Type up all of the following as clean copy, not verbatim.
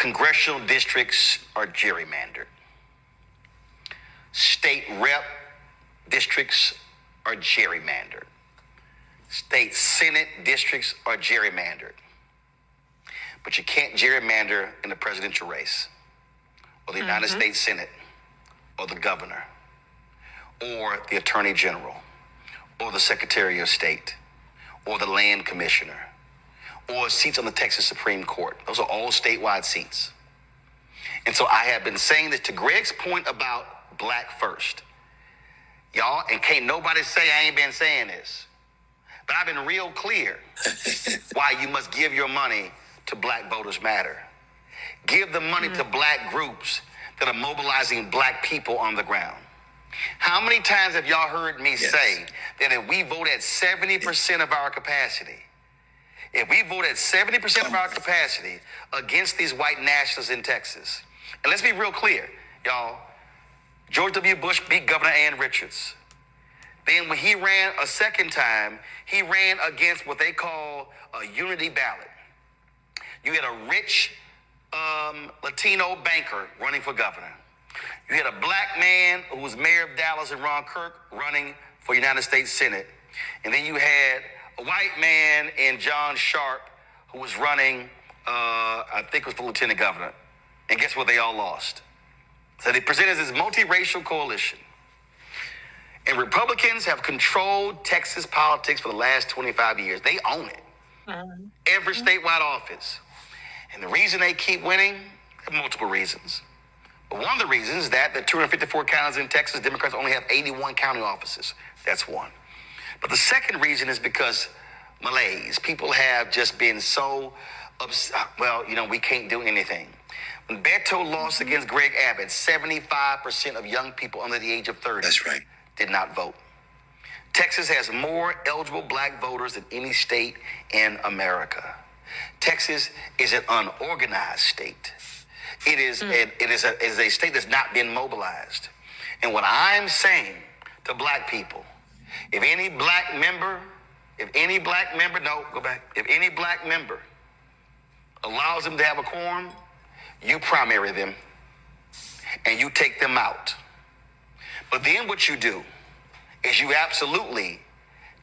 Congressional districts are gerrymandered. State rep districts are gerrymandered. State Senate districts are gerrymandered. But you can't gerrymander in the presidential race, or the United States Senate, or the governor, or the attorney general, or the secretary of state, or the land commissioner, or seats on the Texas Supreme Court. Those are all statewide seats. And so I have been saying this to Greg's point about black first. Y'all, and can't nobody say I ain't been saying this, but I've been real clear why you must give your money to Black Voters Matter. Give the money to black groups that are mobilizing black people on the ground. How many times have y'all heard me say that if we vote at 70% of our capacity, if we vote at 70% of our capacity against these white nationalists in Texas, and let's be real clear, y'all, George W. Bush beat Governor Ann Richards. Then when he ran a second time, he ran against what they call a unity ballot. You had a rich Latino banker running for governor. You had a black man who was mayor of Dallas and Ron Kirk running for United States Senate. And then you had a white man in John Sharp who was running, I think it was for lieutenant governor. And guess what? They all lost. So they presented this multiracial coalition. And Republicans have controlled Texas politics for the last 25 years. They own it. Every statewide office. And the reason they keep winning, there are multiple reasons. But one of the reasons is that the 254 counties in Texas, Democrats only have 81 county offices. That's one. But the second reason is because malaise. People have just been so upset. Well, we can't do anything. When Beto lost against Greg Abbott, 75% of young people under the age of 30 did not vote. Texas has more eligible black voters than any state in America. Texas is an unorganized state. It is a state that's not been mobilized. And what I'm saying to black people, if any black member allows them to have a quorum, you primary them and you take them out. But then what you do is you absolutely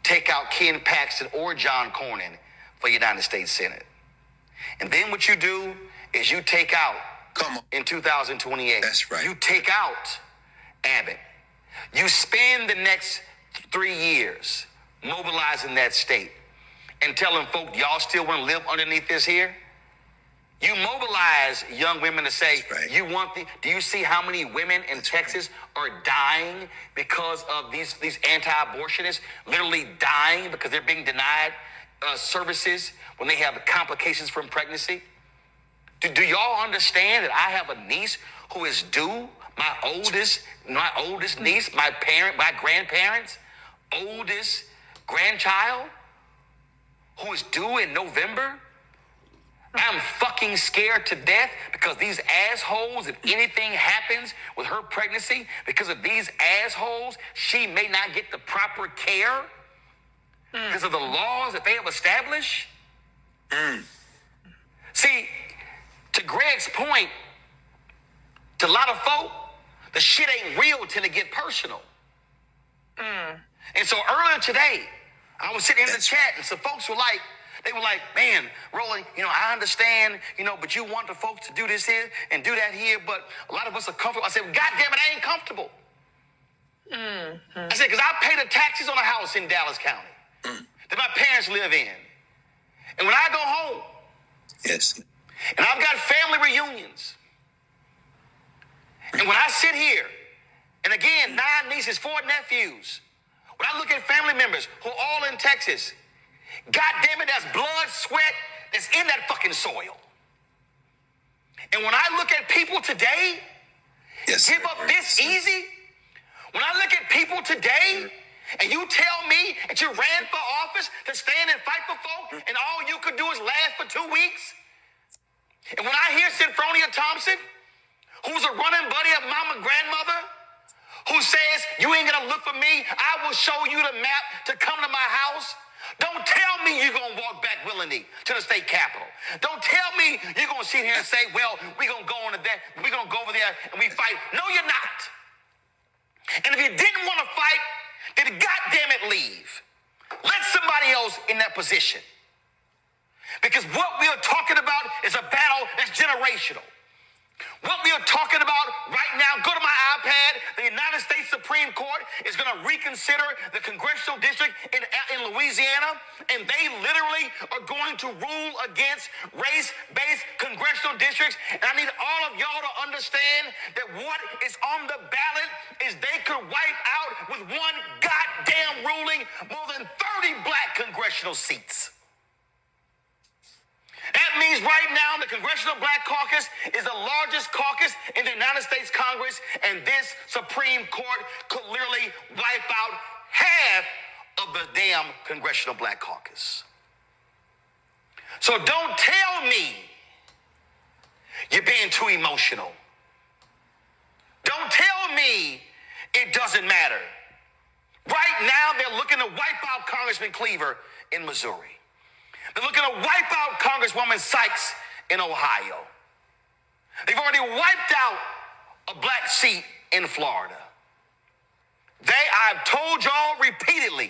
take out Ken Paxton or John Cornyn for United States Senate. And then what you do is you take out, in 2028, you take out Abbott. You spend the next 3 years mobilizing that state and telling folk, y'all still want to live underneath this here? You mobilize young women to say, do you see how many women in Texas are dying because of these anti-abortionists, literally dying because they're being denied services when they have complications from pregnancy? Do y'all understand that I have a niece who is due, my oldest niece, my grandparents' oldest grandchild, who is due in November? I'm fucking scared to death because these assholes, if anything happens with her pregnancy, because of these assholes, she may not get the proper care because of the laws that they have established. See, to Greg's point, to a lot of folk, the shit ain't real till it get personal. And so earlier today, I was sitting in the chat and some folks were like, man, Roland, I understand, but you want the folks to do this here and do that here, but a lot of us are comfortable. I said, well, God damn it, I ain't comfortable. I said, because I pay the taxes on a house in Dallas County that my parents live in. And when I go home, and I've got family reunions, and when I sit here, and again, 9 nieces, 4 nephews, when I look at family members who are all in Texas, God damn it, that's blood, sweat that's in that fucking soil. And when I look at people today, give up this easy, when I look at people today, and you tell me that you ran for office to stand and fight for folk, and all you could do is last for 2 weeks, and when I hear Synfronia Thompson, who's a running buddy of mama grandmother, who says, you ain't gonna look for me, I will show you the map to come to my house, Don't tell me you're going to walk back willingly to the state capitol. Don't tell me you're going to sit here and say, well, we're going to go on to that, we're going to go over there and we fight. No, you're not. And if you didn't want to fight, then goddamn it, leave. Let somebody else in that position. Because what we are talking about is a battle that's generational. What we are talking about right now, go to my iPad, the United States Supreme Court is going to reconsider the congressional district in Louisiana, and they literally are going to rule against race-based congressional districts. And I need all of y'all to understand that what is on the ballot is they could wipe out with one goddamn ruling more than 30 black congressional seats. That means right now the Congressional Black Caucus is the largest caucus in the United States Congress, and this Supreme Court could literally wipe out half of the damn Congressional Black Caucus. So don't tell me you're being too emotional. Don't tell me it doesn't matter. Right now they're looking to wipe out Congressman Cleaver in Missouri. They're looking to wipe out Congresswoman Sykes in Ohio. They've already wiped out a black seat in Florida. I've told y'all repeatedly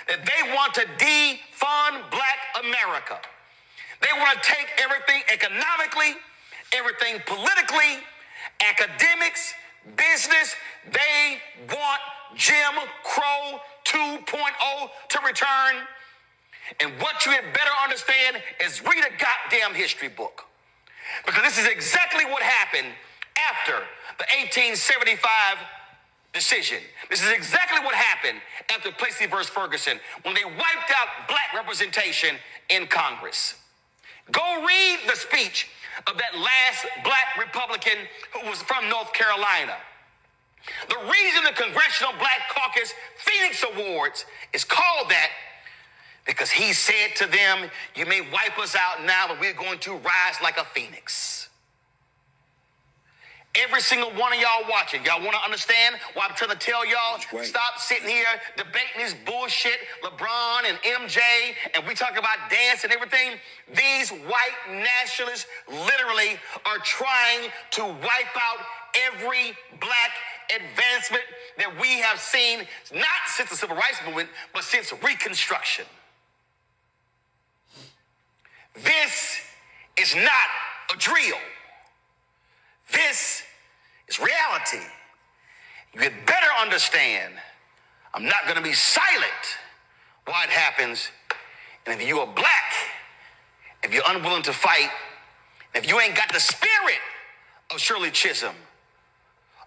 that they want to defund black America. They want to take everything economically, everything politically, academics, business. They want Jim Crow 2.0 to return. And what you had better understand is read a goddamn history book. Because this is exactly what happened after the 1875 decision. This is exactly what happened after Plessy versus Ferguson, when they wiped out black representation in Congress. Go read the speech of that last black Republican who was from North Carolina. The reason the Congressional Black Caucus Phoenix Awards is called that because he said to them, you may wipe us out now, but we're going to rise like a phoenix. Every single one of y'all watching, y'all want to understand why I'm trying to tell y'all, stop sitting here debating this bullshit, LeBron and MJ, and we talk about dance and everything. These white nationalists literally are trying to wipe out every black advancement that we have seen, not since the Civil Rights Movement, but since Reconstruction. This is not a drill. This is reality. You had better understand, I'm not going to be silent while it happens. And if you are black, if you're unwilling to fight, if you ain't got the spirit of Shirley Chisholm,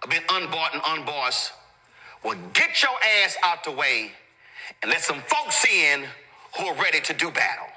of being unbought and unbossed, well, get your ass out the way and let some folks in who are ready to do battle.